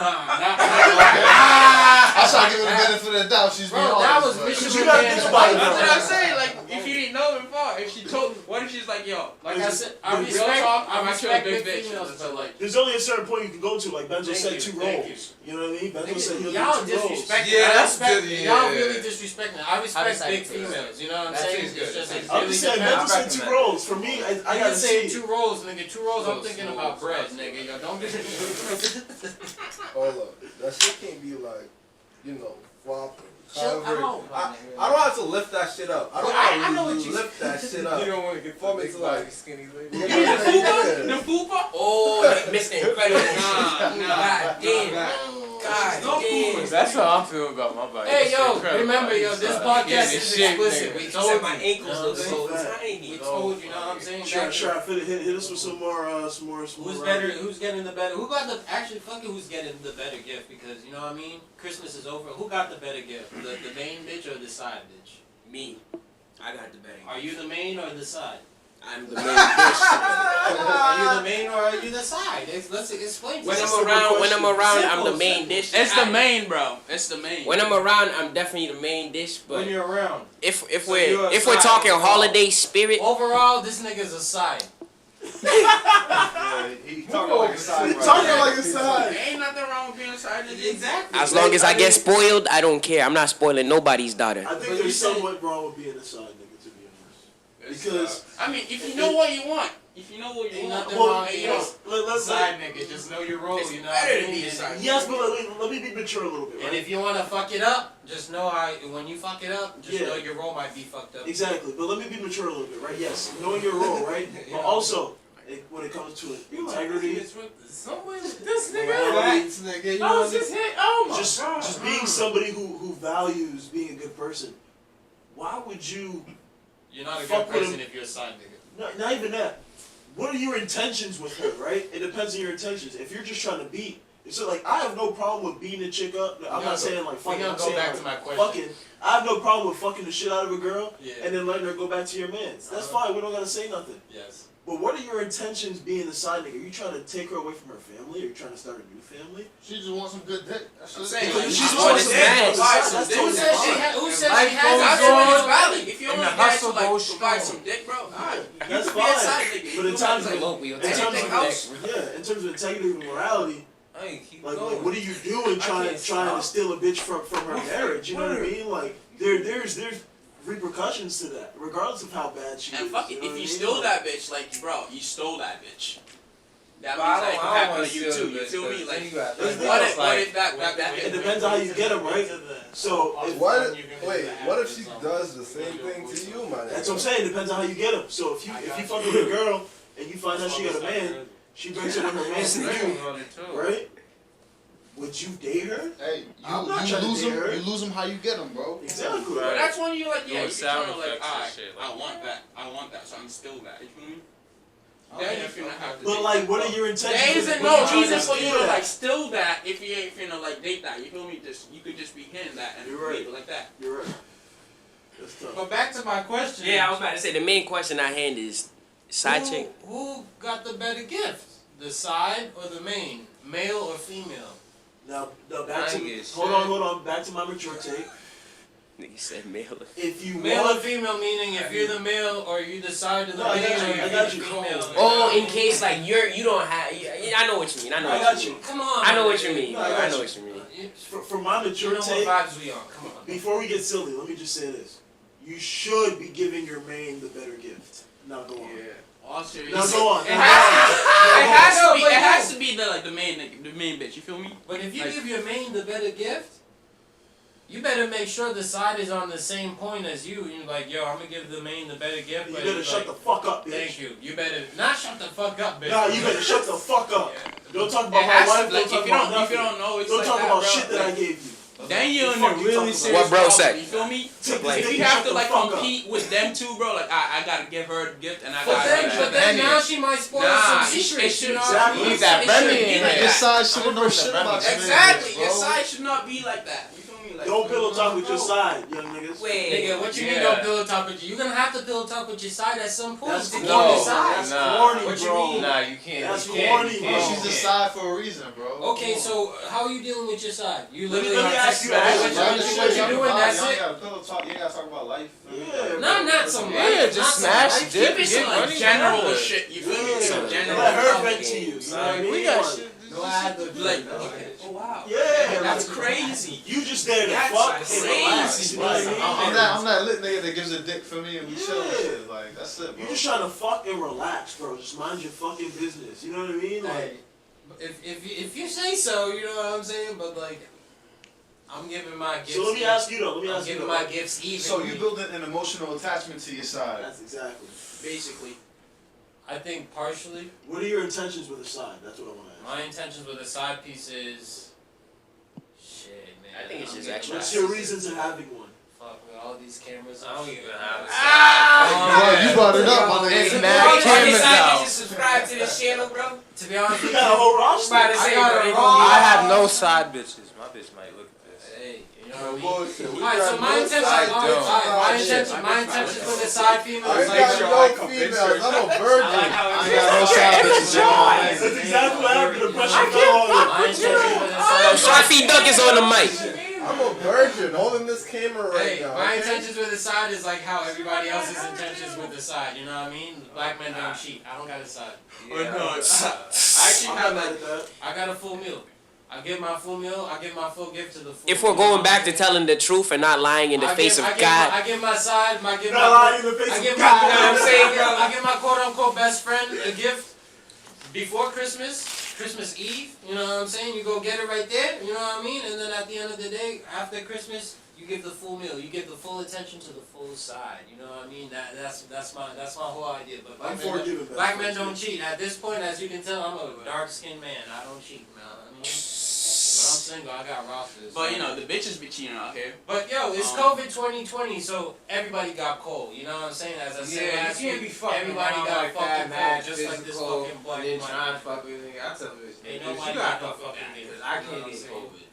try to give her the benefit of the doubt. She's being Bro, honest. that was but- Michigan you gotta Man's think about it, wife. That's what I'm saying. Like, if you didn't know before, if she told, what if she's like, yo, Like I said, I Real respect, talk, I I'm actually respect a big big bitch. females, but like, There's only a certain point you can go to. Like Benzo Thank said, you, 2 thank rolls. You know what I mean? Benzo said he'll y'all do 2 rolls. disrespect. Yeah, I that's respect, good, y'all yeah. really disrespecting it. I respect respect big it. females. You know what I'm That saying? seems good. It's just, it I'm really just saying, depends. Benzo said 2 rolls. For me, I I gotta gotta say see. 2 rolls, nigga. 2 rolls. I'm Close, thinking close, about bread, close. nigga. Yo, don't get. Hold up. That shit can't be like, you know, flopping. Chill However, out, I my don't have to lift that shit up. I don't I have know to what you- lift that shit up. You don't want to get For me big to body, like- skinny Yeah, lady. you the yeah. fupa? The fupa? Oh, Mr. Incredible. Nah. God damn. God No damn. That's how I'm feeling about my body. Hey, It's yo, incredible. remember, yo, this Yeah, podcast this is shit, explicit. nigga. We He told said my you. ankles look No, so that's tiny. We told you, know what I'm saying? Sharp, hit us with some more. Who's better? Who's getting the better? Who got the actually? Fuck it. Who's getting the better gift? Because you know what I mean. Christmas is over. Who got the better gift? The main bitch or the side bitch? Me. I got the betting. Are you the main or the side? I'm the main bitch. Are you the main or are you the side? Let's explain. When to us. I'm around, I'm the Simple, main simple. dish. It's the main, bro. It's the main. When I'm around, I'm definitely the main dish. But When you're around. if So you're a we're side talking overall. holiday spirit, Overall, this nigga's a side. Yeah, he talking like a side. He talking like a side. Ain't nothing wrong with being side of this. Exactly. as long as I get spoiled, I don't care. I'm not spoiling nobody's daughter. I think But you there's said- somewhat wrong with being a side nigga, to be honest. Because I mean, if you know what you want, if you know what you Ain't want, nothing well, wrong. you You know, know, let's side nigga, just know your role. It's You know. better what I to mean? be a side. yes, but let me be mature a little bit, And right? if you wanna fuck it up, just know when you fuck it up, just Yeah. know your role might be fucked up. Exactly, but let me be mature a little bit, right? Yes, knowing your role, right? But also, when it comes to integrity, This morality, Facts, nigga. You I know was just hit. Oh my just god. just being somebody who values being a good person. Why would you? You're not a Fuck good with person him. if you're a side nigga. Not even that. What are your intentions with her, right? It depends on your intentions. If you're just trying to beat, So like, I have no problem with beating a chick up. I'm not saying like fucking. I'm go saying back like to my question. fucking. I have no problem with fucking the shit out of a girl Yeah. and then letting her go back to your mans. That's fine. We don't gotta say nothing. Yes. But what are your intentions being the side nigga? Are you trying to take her away from her family? Are you trying to start a new family? She just wants some good dick. That's I'm it. saying, Because like, she's you just want some to dick. smash. That's Some dick. totally Who said she fine. had? Who said Life she has? goes That's a when on. it's valid. If you And only the get to hustle like goes provide strong. some dick, bro, alright. That's You can be a fine. side nigga. But You in can terms be of like, Anything else? in terms of integrity and morality, Hey, keep like going. what are you doing trying to steal a bitch from her marriage? You know what I mean? Like there's repercussions to that, regardless of how bad she is. and fuck it, you know if what I you mean? stole that bitch, like, bro, you stole that bitch. That But means I that it don't can happen wanna to you steal too. the You bitch, feel me? 'cause Like, then you got- Let's be what honest, if that it depends on how you get them, right? So if, What? Wait, what if she does the same thing to you, man? that's what I'm saying. It depends on how you get them. So if you fuck with a girl and you find out she got a man, she brings her with her man to you, right? Would you date her? Hey, I'm not you trying to lose date them. her. You lose them how you get them, bro. Exactly. But that's when you like, yeah, Doing you sound kind of like, effects and alright, shit, I like- want that, so I'm still that. You feel me? Then if you don't have to. But date like, that, what bro. are your intentions? There isn't What are no you trying reason for you to steal? like steal that if you ain't finna like date that. You feel me? Just you could just be hitting that and You're right. leave it like that. You're right. That's tough. But back to my question. Yeah, I was about to say the main question at hand is side chick. Who got the better gift? The side or the main? Male or female? Now back I to ain't get hold on. Back to my mature take. Nigga said male. If you Male or want, female meaning if you're the male or you decide to the No, I male got you, or I you're got the you. female. Oh, in case like you don't have. I know what you mean. I know. I what got you you. mean. Come on. I know man. what you mean. No, I I got know you. what you mean. for my You mature know what take, vibes we on. Come on. before we get silly, let me just say this: you should be giving your main the better gift. Now go on. All serious. Now go on. It has but to be the main nigga, the main bitch. You feel me? But if you Like- give your main the better gift, you better make sure the side is on the same point as you. You're like, yo, I'm gonna give the main the better gift. You but better it's shut like, the fuck up, bitch. Thank you. You better not shut the fuck up, bitch. Nah, you better shut the fuck up. Yeah. Don't talk It about my has wife. to, like, Don't talk if you about don't, if you nothing. don't know, it's Don't like talk that, about bro. shit that I Like, gave you. then you're in Fuck a you really talking serious about? What bro problem, said? You feel me? Take Like, this If dick you and have shut to the like fuck up. compete with them two, bro, like I gotta give her a gift and I But gotta. then now she might spoil Nah, some it secrets. should- You know exactly. what I mean? Need that It shouldn't Remy be in like there. Your that. side should know shit about your Exactly. bro. Your side should not be like that. You feel me? Like, Don't pillow talk with your side, young niggas. Wait. Nigga, what you mean Yeah. don't pillow talk with you? You're gonna have to pillow talk with your side at some point That's to keep corny. your side. That's Nah. corny, What you bro. mean? Nah, you can't. That's you can't, corny, you bro. can't, She's you the can't. side for a reason, bro. Okay, so how are you dealing with your side? You Let me literally are ask you texting a what question. you're doing, that's it? gotta pillow talk. You gotta talk about life. Yeah, Not some Yeah, life, just not some smash life. dick. keep it some Get like money, general good. shit. You feel me? Yeah. Some general. Let her Talk vent to games. you. You know what I Like, mean? we got Like, shit. No, I have to Like, okay. oh wow. Yeah, That's like, crazy. You just there to That's fuck and crazy, relax. You know what I bro. mean? I'm that lit nigga that gives a dick for me and we chill and Yeah. shit. Like, that's it, bro. You just trying to fuck and relax, bro. Just mind your fucking business. You know what I mean? Like, Hey, if you say so, you know what I'm saying. But like, I'm giving my gifts. so let me ask you though. Let me I'm ask you giving though. my gifts evenly. So you building an emotional attachment to your side. That's exactly. Basically. I think partially. What are your intentions with a side? That's what I want to ask. My intentions with a side piece is shit, man. I think it's I'm just getting extra. What's my your sisters. reason to having one? Fuck with all these cameras. I don't and even shit. have a Bro, you brought it up, my It's nigga. mad cameras out. Subscribe to this channel, bro. To be honest You with you, got a whole roster. About to I say, got bro, a they raw- gonna I be- have no side bitches. My bitch might look at this. hey, you know what I mean? Bullshit. We Alright, so got my no intention, side don't. my intention with the side female I is ain't like, got no females. I'm a virgin. I ain't got no side bitches. That's exactly what happened. The pressure fell on you. my intention with the Yo, side. Sharfy Duck is on the mic. I'm a virgin holding this camera right Hey, now. my okay? intentions with the side is like how everybody else's intentions with the side. You know what I mean? Black men don't cheat. I don't got a side. Or no. I actually I'm have not mad like. at that. I got a full meal. I give my full meal. I give my full gift to the full. If we're going back to telling the truth and not lying in the face of God. I give my side. I give Not my. lying in the face I of give God. my. You know what I'm saying, bro? I give my quote unquote best friend a gift before Christmas Eve. You know what I'm saying? You go get it right there. You know what I mean? And then at the end of the day, after Christmas, you give the full meal. You give the full attention to the full side. You know what I mean? That's my whole idea. But I'm black men, forgiving. black men don't cheat. At this point, as you can tell, I'm a dark skinned man. I don't cheat, man. I mean, what I'm single. I got rosters. But you know, the bitches be cheating out here. But yo, it's COVID 2020, so everybody got cold. You know what I'm saying? As I said last week, everybody got fucking cold, just like this fucking black Then man. trying to fuck with me. I tell bitch, Ain't bitch, nobody you got gotta no fuck with fucking me, niggas. 'cause I You know can't what I'm get saying? COVID.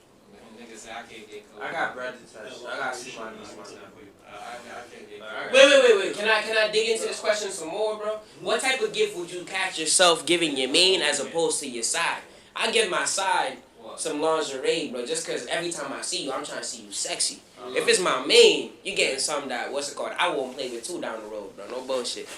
Niggas say I can't get COVID. I got bread to touch. I gotta see my niece, my nephew. I can't get Alright. COVID. Wait. Can I dig into this question some more, bro? What type of gift would you catch yourself giving your main as opposed to your side? I give my side some lingerie, bro, just because every time I see you, I'm trying to see you sexy. If it's my main, you getting something that, what's it called? I won't play with too down the road, bro. No bullshit.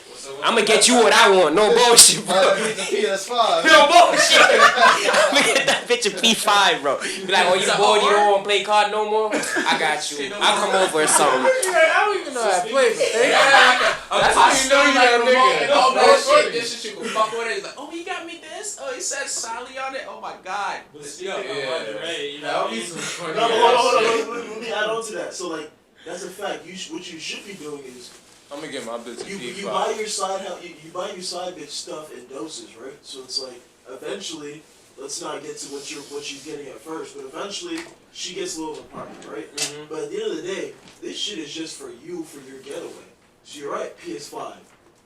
I'm gonna get you what I want. No bullshit, bro. The PS5. No bullshit. I'm gonna get that bitch a P5, bro. Be like, oh, you bored? You don't want to play card no more? I got you. I'll come over or something. I don't even know how to play, but they That's how you know you that nigga. And all No that shit. bullshit. This shit you can fuck with it. He's like, oh, he got me this. Oh, he said Sally on it. Oh my god. But still, Yeah. lingerie, you know That what I would be mean? some funny No, ass hold shit. on. Let me add on to that. So like, that's a fact. What you should be doing is I'm gonna get my bitch a you P5. buy your side you buy your side bitch stuff in doses, right? So it's like eventually, let's not get to what she's getting at first, but eventually she gets a little apartment, right? Mhm. But at the end of the day, this shit is just for you for your getaway. So you're right, PS5.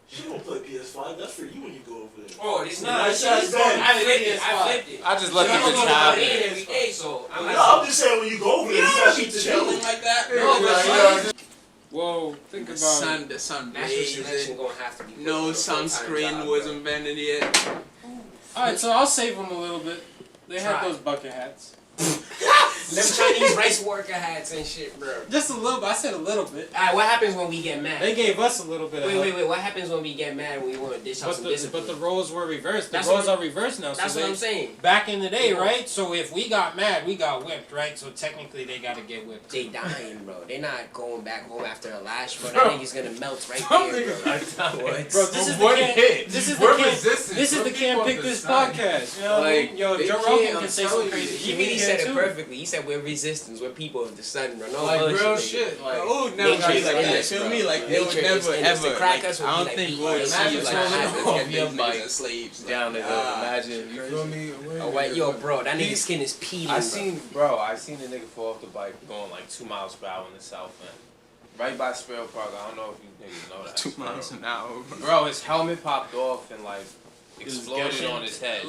She don't play PS5. That's for you when you go over there. Oh, this Nah, nigga. that's bad. I flipped it. I just let the I don't bitch know have about it it. every day, so I'm No, like, I'm just saying when you go over there, you gotta She keep the chilling chilling. like that. No, but Yeah. Well, think The about sun, the sun natural selection blazing. gonna have to be. No put for a full-time sunscreen job, was bro. invented yet. Alright, so I'll save them a little bit. They had Try. those bucket hats. Them Chinese rice worker hats and shit, bro. Just a little bit. I said a little bit. Alright, what happens when we get mad? They gave us a little bit of help. Wait. What happens when we get mad when we want to dish out But some the, discipline? but the roles were reversed. The That's roles what- are reversed now. That's so what they, I'm saying. Back in the day, Yeah. right? So if we got mad, we got whipped, right? So technically they gotta get whipped. They dying, bro. They not going back home after a lash, bro. That nigga's gonna melt right there, bro. Bro, this is the One can't, hit. this is the We're can't, resistant. this is Some the people can't on pick the this side. podcast. You know what I Like, mean? Yo, they Joe can't, Rogan I'm can say telling some crazy you. He shit. really We said can it too. perfectly. He said we're resistance. We're people of the sun, bro. No Like bullshit, real nigga. shit. Like, Oh, never Nature be is like in that. us, Feel bro. me? Like they would Nature is never in us. The ever. crackers Like, would I be don't like think beat we would by see the like sun. let's Imagine get these someone niggas like as slaves. down there. Imagine. You feel me? Yo, bro, that nigga's skin is peeling. I bro. seen a nigga fall off the bike going like 2 miles per hour in the south end. Right by Sparrow Park. I don't know if you niggas know that. 2 miles an hour. Bro, his helmet popped off and like was exploded gushing. on his head.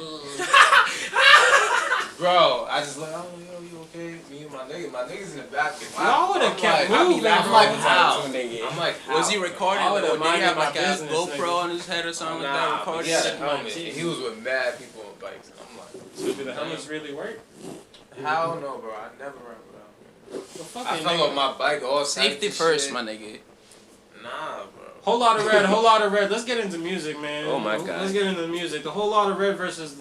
Bro, I just like, oh, yo, you okay? Me and my niggas in the back. Y'all would've kept moving, I'm bro. like, how? I'm like, how? Was he recording? I would've Or did he minded have my like a business, GoPro nigga. on his head or something like Nah, that? but Recording he had a shit? helmet. And he was with mad people on bikes. And I'm like, So do the helmets really work? hell no, bro. I never run without. Well, fuck I it, fell nigga. off my bike all Safety types of first, shit. my nigga. Nah, bro. Whole lot of red, whole lot of red. Let's get into music, man. Oh my God. Let's get into music. The whole lot of red versus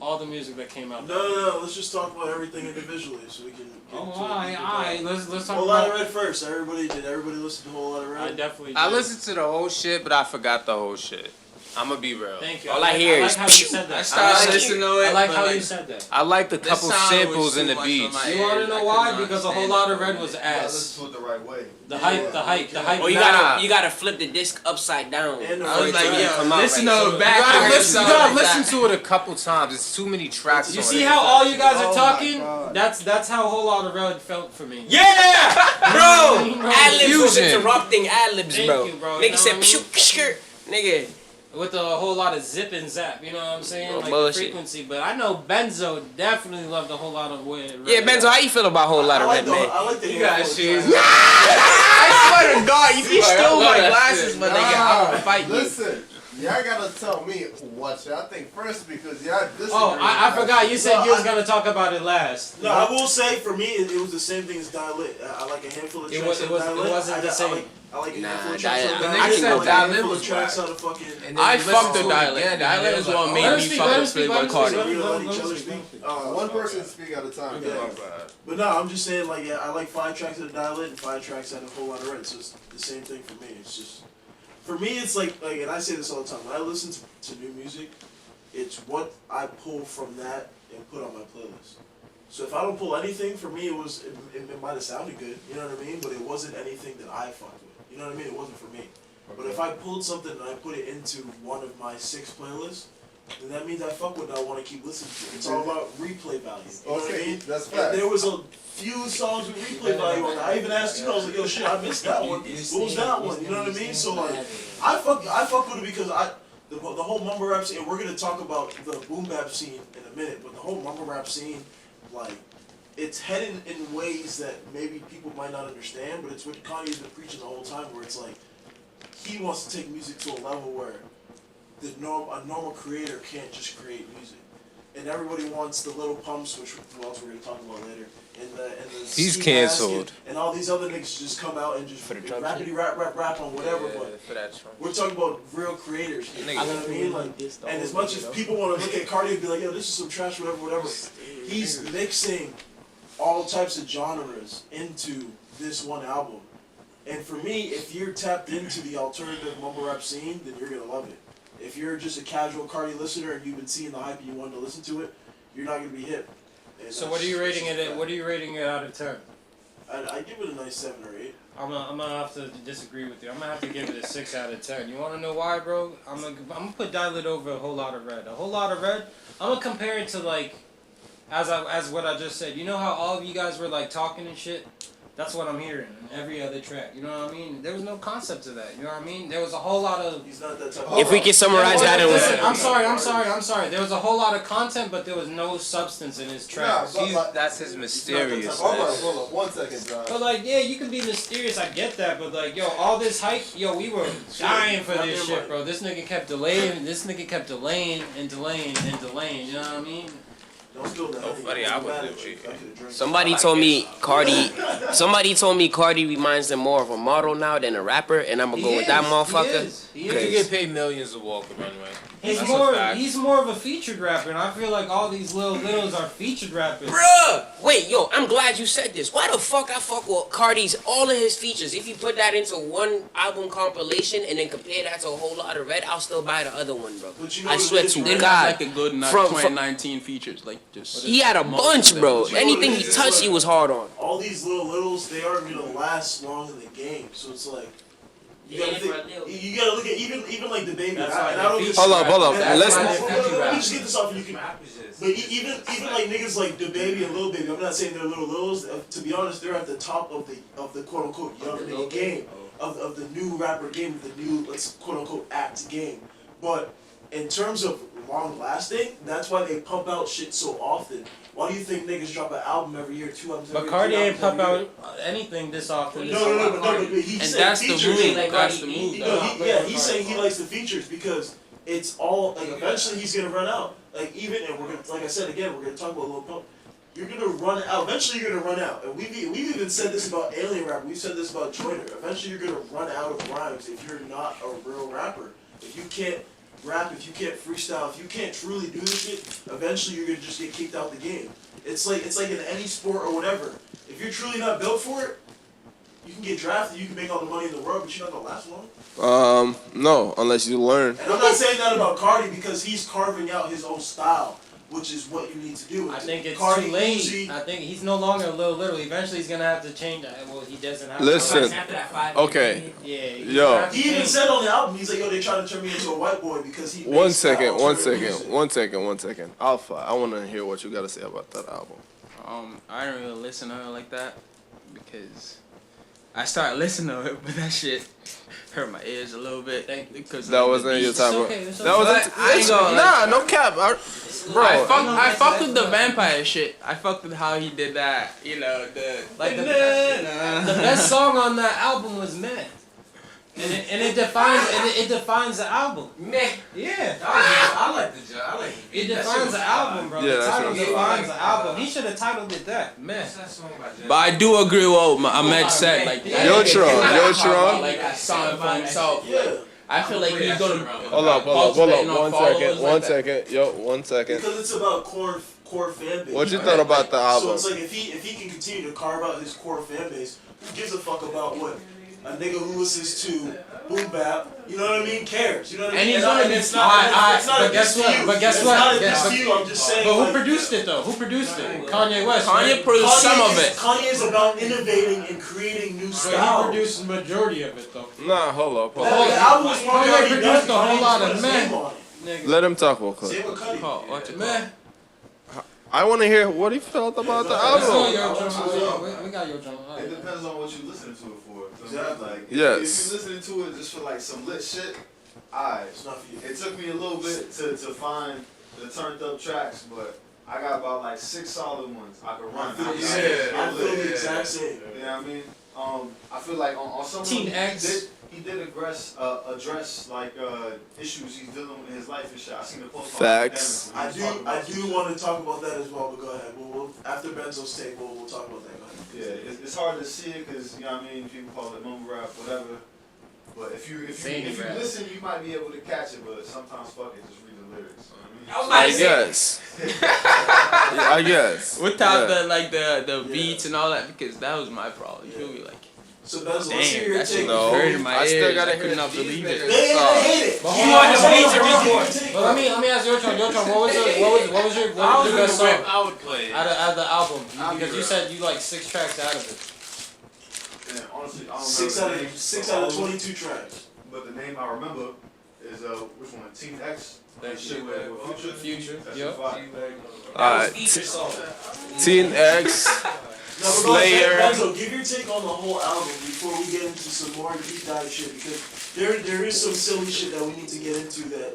all the music that came out. No. Let's just talk about everything individually so we can. Get Oh, into alright. Let's talk Whole Lot about. of Red first. Did everybody listen to Whole Lot of Red? I definitely. I did. listened to the whole shit, but I forgot the whole shit. I'ma be real. Thank you. All I hear like is how you said that. I started listening to it. I like but, how you said that. I liked a This couple sound samples was in too the much beats. for my You want to ears. know I why? could not Because a whole stand lot it. of red was You gotta ass. listen to it the right way. The hype. Oh, you gotta flip the disc upside down. And the I was right like, time. yo, come out listen right. to So- it back. You gotta I listen, you heard gotta something listen like to it a couple times. It's too many tracks You on see it. how all you guys are Oh my talking? God. That's how a whole lot of red felt for me. Yeah, bro. Bro, Ad-libs was fusion. interrupting ad-libs, Thank bro. you, bro. You Nigga know said, what I mean? pshuk, skirt. Nigga. With a whole lot of zip and zap, you know what I'm saying? Oh, Like bullshit. the frequency. But I know Benzo definitely loved a whole lot of red. Yeah, Benzo, how you feel about a whole lot of red, man? I like the You got handful of shit. tracks. I swear to God, if you Like, I stole love my that glasses, shit. my nigga, I'm gonna fight you. Listen, y'all gotta tell me what y'all think first because y'all disagree. Oh, I forgot. You said No, you was I- gonna talk about it last. No, I will say for me it was the same thing as Dial-Lit. I like a handful of It tracks was- on Dial-Lit. it wasn't the same. I like a Nah, handful of tracks on Dial-Lit- Dial-Lit. The nigga said I like a Dial-Lit handful was of tracks whack. on the fucking. And then I you listen fucked to with it Dial-Lit. again, and Dial-Lit it is was what like, made let me him speak, fuck let him with speak, Playboy let him Cardi. speak, We let let him each other speak. speak. One person speak at a time. Okay. Yeah. my bad. But no, I'm just saying like I like 5 tracks of Dial-Lit and 5 tracks out of Whole Lot of Red. So it's the same thing for me. It's just for me it's like and I say this all the time. When I listen to new music, it's what I pull from that and put on my playlist. So if I don't pull anything, for me it might have sounded good, you know what I mean? But it wasn't anything that I fucked with. You know what I mean? It wasn't for me. But if I pulled something and I put it into one of my 6 playlists, then that means I fuck with it. I want to keep listening to it. It's all about replay value. You know what I mean? That's And fact. there was a few songs with replay value on it. I even asked you, I was like, yo, shit, I missed that one. What was that one? You know what I mean? So like, I fuck with it because the whole mumble rap scene, and we're gonna talk about the boom bap scene in a minute, but the whole mumble rap scene, like, it's heading in ways that maybe people might not understand, but it's what Kanye's been preaching the whole time, where it's like, he wants to take music to a level where a normal creator can't just create music. And everybody wants the little pumps, which else we're going to talk about later, and the He's ski canceled. mask and all these other niggas just come out and just rappity rap on whatever, but for that Trump. we're talking about real creators here, you know what I mean? Like, and as much as though. people want to look at Cardi and be like, yo, this is some trash, whatever, he's mixing all types of genres into this one album. And for me, if you're tapped into the alternative mumble rap scene, then you're gonna love it. If you're just a casual Cardi listener and you've been seeing the hype and you wanted to listen to it, you're not gonna be hip. And So what are you rating it at? What are you rating it out of 10? I give it a nice 7 or 8. I'm gonna have to disagree with you. I'm gonna have to give it a 6 out of 10. You wanna know why, bro? I'm gonna put Dial-It over A Whole Lot of Red. A Whole Lot of Red. I'm gonna compare it to like, as what I just said. You know how all of you guys were like talking and shit? That's what I'm hearing in every other track. You know what I mean? There was no concept to that. You know what I mean? There was a whole lot of. He's not that type of. If we can summarize that in Listen, I'm sorry. There was a whole lot of content, but there was no substance in his tracks. That's his mysterious. Hold on, 1 second, John. But like, yeah, you can be mysterious. I get that, but like, yo, all this hype, yo, we were dying for this shit, bro. This nigga kept delaying. This nigga kept delaying and delaying and delaying. You know what I mean? Don't spill that. Oh, buddy, I would do it. Somebody told me Cardi reminds them more of a model now than a rapper, and I'm gonna go with that motherfucker. He You is. get paid millions to walk the runway. He's That's more. a fact. He's more of a featured rapper, and I feel like all these littles are featured rappers. Bruh! Wait, yo, I'm glad you said this. Why the fuck I fuck with Cardi's, all of his features? If you put that into one album compilation and then compare that to A Whole Lot of Red, I'll still buy the other one, bro. But you know I what swear it is, to right? God. Like a good From- 2019 features, like just. He had a bunch, bro. But you know Anything what he it is? touched, he was hard on. All these littles, they aren't gonna last long in the game. So it's like you gotta think, you gotta look at even like the baby. That's And why I don't they just, Hold up. and Listen. let me just get this off, and you can. But even like niggas like the baby and Lil Baby, I'm not saying they're little littles. To be honest, they're at the top of the quote unquote young nigga game of the new rapper game, the new let's quote unquote act game. But in terms of long lasting, that's why they pump out shit so often. Why do you think niggas drop an album every year, 2 albums every But year? Cardi 3 ain't albums pump every year? out anything this often. No, but he's And saying that's the features. move. Like That's the Cardi move. B. No, he's saying he likes the features because it's all like eventually he's gonna run out. Like and we're gonna, like I said again, we're gonna talk about Lil Pump. You're gonna run out. Eventually, you're gonna run out. And we've even said this about alien rap. We've said this about Joyner. Eventually, you're gonna run out of rhymes if you're not a real rapper. If you can't rap, if you can't freestyle, if you can't truly do this shit, eventually you're gonna just get kicked out the game. It's like in any sport or whatever. If you're truly not built for it, you can get drafted, you can make all the money in the world, but you're not gonna last long. No, unless you learn. And I'm not saying that about Cardi because he's carving out his own style, which is what you need to do. I think it's Cardi, too late. Uzi, I think he's no longer a little. Eventually, he's gonna have to change that. Well, he doesn't have. Listen. Okay. Yeah. he's Yo. gonna have to he even change- said on the album, he's like, yo, they trying to turn me into a white boy because he. One makes that second. alternative music. One second. Alpha, I want to hear what you got to say about that album. I don't really listen to her like that because I started listening to it, but that shit hurt my ears a little bit. Because That wasn't your time, bro. okay, it's That wasn't. okay. I ain't gonna, Nah, no cap, bro. I fucked with the vampire shit. I fucked with how he did that. You know Like the best song on that album was Meh. And it defines the album. Meh. Yeah. I like the job. It defines the album, bro. Yeah, the that title shit was defines the album. He should have titled it that. Meh. But I do agree with what Ahmed said. Like Yo, like that song for himself. Yeah, I feel like he's gonna. Hold up. One second. Yo, 1 second. because it's about core fan base. What you right? thought about the So album? it's like if he can continue to carve out his core fan base, who gives a fuck about what a nigga who listens to boom bap, you know what I mean, cares. You know what I And mean? he's gonna be- it's not. It's not but a guess diss what? to you. But guess It's what? not a Guess diss what? to you. I'm just saying. But who like, produced it though? Who produced it? Kanye West. Kanye right? produced some of it. Kanye is about innovating and creating new But he styles. produced the majority of it though. Nah, hold up. The album was probably Kanye already produced done. a whole Kanye lot just of put his men. name on it. nigga. Let him talk real quick. Same with Cuddy. Oh, watch it. Man. I want to hear what he felt about the Let's go, album. Yo Drum. We got Yo Drum. It depends on what you listening to it for. Exactly. Like, Yes. if you listening to it just for like some lit shit, It's not for you. it took me a little bit to find the turned up tracks, but I got about like 6 solid ones I could run. I feel the exact same. You know what I mean? I feel like on some of Teen them, X. he did address like issues he's dealing with in his life and shit. I seen the post. Facts. I do want to talk about that as well, but go ahead. We'll after Benzo's take, we'll talk about that. Go ahead. Yeah, it's hard to see it because, you know what I mean, people call it mumble rap, whatever. But if you listen, you might be able to catch it, but sometimes fuck it, just read the lyrics. You know what I mean? I was about to say. I guess. Without Yeah. the beats and all that, because that was my problem. You feel me? Like, So Benzo, let's hear damn, your that shit take. No. was hurting my I still ears. gotta I hear could not these believe niggas. it. They hate it. But You hold want on, the beat hold to on, read hold on. it. But let me ask Yo Drum. Yo Drum, what was your best song I would play it. out of the album? I'll Because be you real. said you like 6 tracks out of it. Yeah, honestly, I don't Six remember out the of name. 6 out of 22 tracks. But the name I remember is which one? Teen X. That shit with Future. Future. That Yep. shit fire. That was Alright. feature song. Teen X. No, but Slayer. Benzo, give your take on the whole album before we get into some more deep dive shit, because there is some silly shit that we need to get into that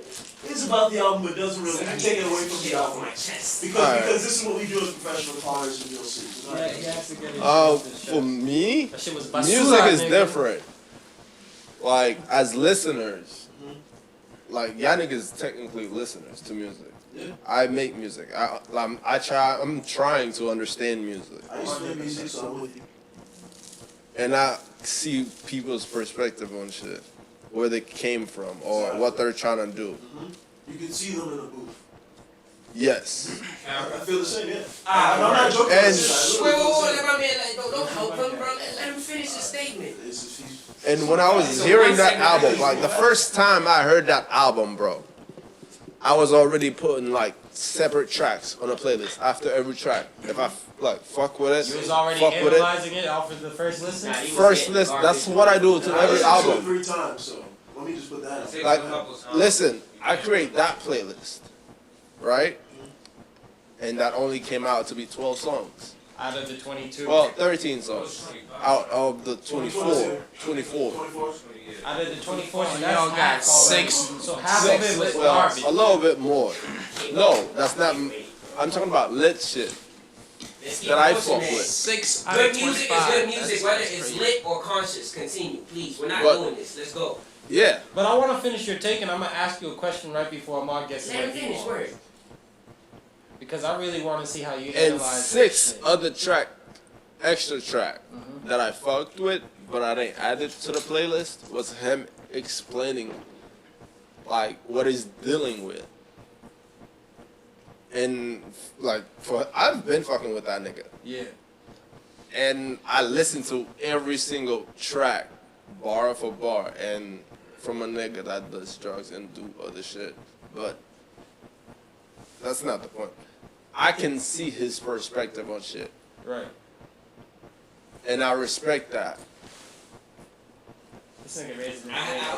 is about the album but doesn't really take it away from the Get off album. my chest. Because this is what we do as professional callers and you'll see. Yeah, he has to get his For me, That shit was music basura, is nigga. different. Like, as listeners, like, y'all niggas technically listeners to music. Yeah. I make music. I'm trying to understand music. I used to play music, so I'm with you. And I see people's perspective on shit. Where they came from or what they're trying to do. You can see them in a booth. Yes. I feel the same, yeah. Ah, I'm not joking. And- I feel Wait, the let my man, like, don't help him, bro. Let him finish his statement. same. And when I was hearing that album, like the first time I heard that album, bro, I was already putting like separate tracks on a playlist after every track. If I like fuck with it, You was already fuck with it. analyzing it off of the first listen? Nah, he was First getting list, garbage. that's what I do to I every listened to it album. 3 times, so let me just put that out. Like, listen, I create that playlist, right? And that only came out to be 12 songs. Out of the 22. Well, 13 songs out of the 24. 24. 24? Out of the 24, so Y'all that's got half. 6. So half of it was Well, garbage. a little bit more. No, that's not. I'm talking about lit shit that I fuck with. 6 out Good of music is 25. good music, That's whether it's crazy. lit or conscious. Continue, please. We're not But- doing this. Let's go. Yeah. But I want to finish your take, and I'm going to ask you a question right before Mark gets to Let him what he finish. wants. Word. Because I really want to see how you And analyze 6 this. other extra track that I fucked with, but I didn't add it to the playlist, was him explaining like what he's dealing with. And like I've been fucking with that nigga. Yeah. And I listened to every single track, bar for bar, and from a nigga that does drugs and do other shit. But that's not the point. I can see his perspective on shit, Right. and I respect that. This nigga raised me.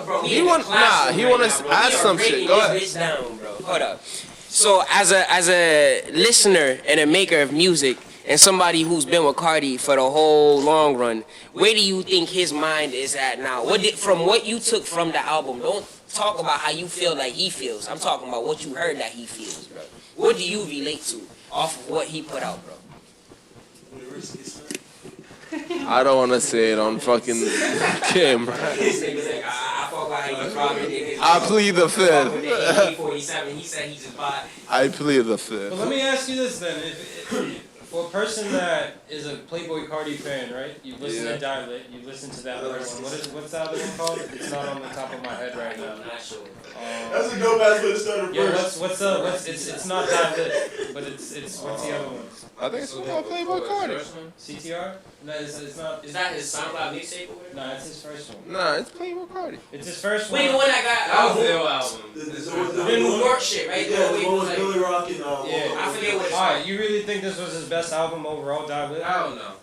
Bro, we He in the want- classroom he right wanna now, bro. add We are some shit. breaking Go this ahead. bitch down, bro. Hold up. So as a listener and a maker of music, and somebody who's been with Cardi for the whole long run, where do you think his mind is at now? From what you took from the album, don't talk about how you feel like he feels. I'm talking about what you heard that he feels, bro. What do you relate to off of what he put out, bro? I don't want to say it on fucking camera. This nigga's like, I fuck with how you robbing niggas. I plead the Fuck with the fifth. AK-47. He said he just bought. I plead the But fifth. let me ask you this then. If for a person that is a Playboy Cardi fan, right? You listen Yeah. to Dial-It, you listen to that other one. What's that other one called? It's not on the top of my head right now. I'm not sure. That's a dope ass way to start a Yo, verse. it's not Dial-It, but it's what's the other one? I think it's called Playboy Cardi. CTR? No, it's not. Is that his SoundCloud mixtape or whatever? No, it's his first one. Nah, it's Playboy Cardi. It's his first one. Wait, the one that got That was the ill album. the New York shit, right? Yeah, The the one one where with he was Billy Rock and Yeah. I forget what it's Alright, you really think this was his best album overall, Dial-It? I don't know.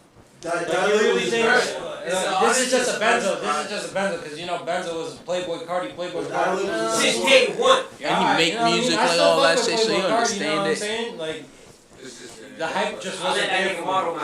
Like, you really think? This is just a Benzo. This is just a Benzo because you know Benzo was Playboy Cardi. Since day one. And you make music like all that shit, so you understand it. Like the hype just I'll wasn't let that there nigga for model me. my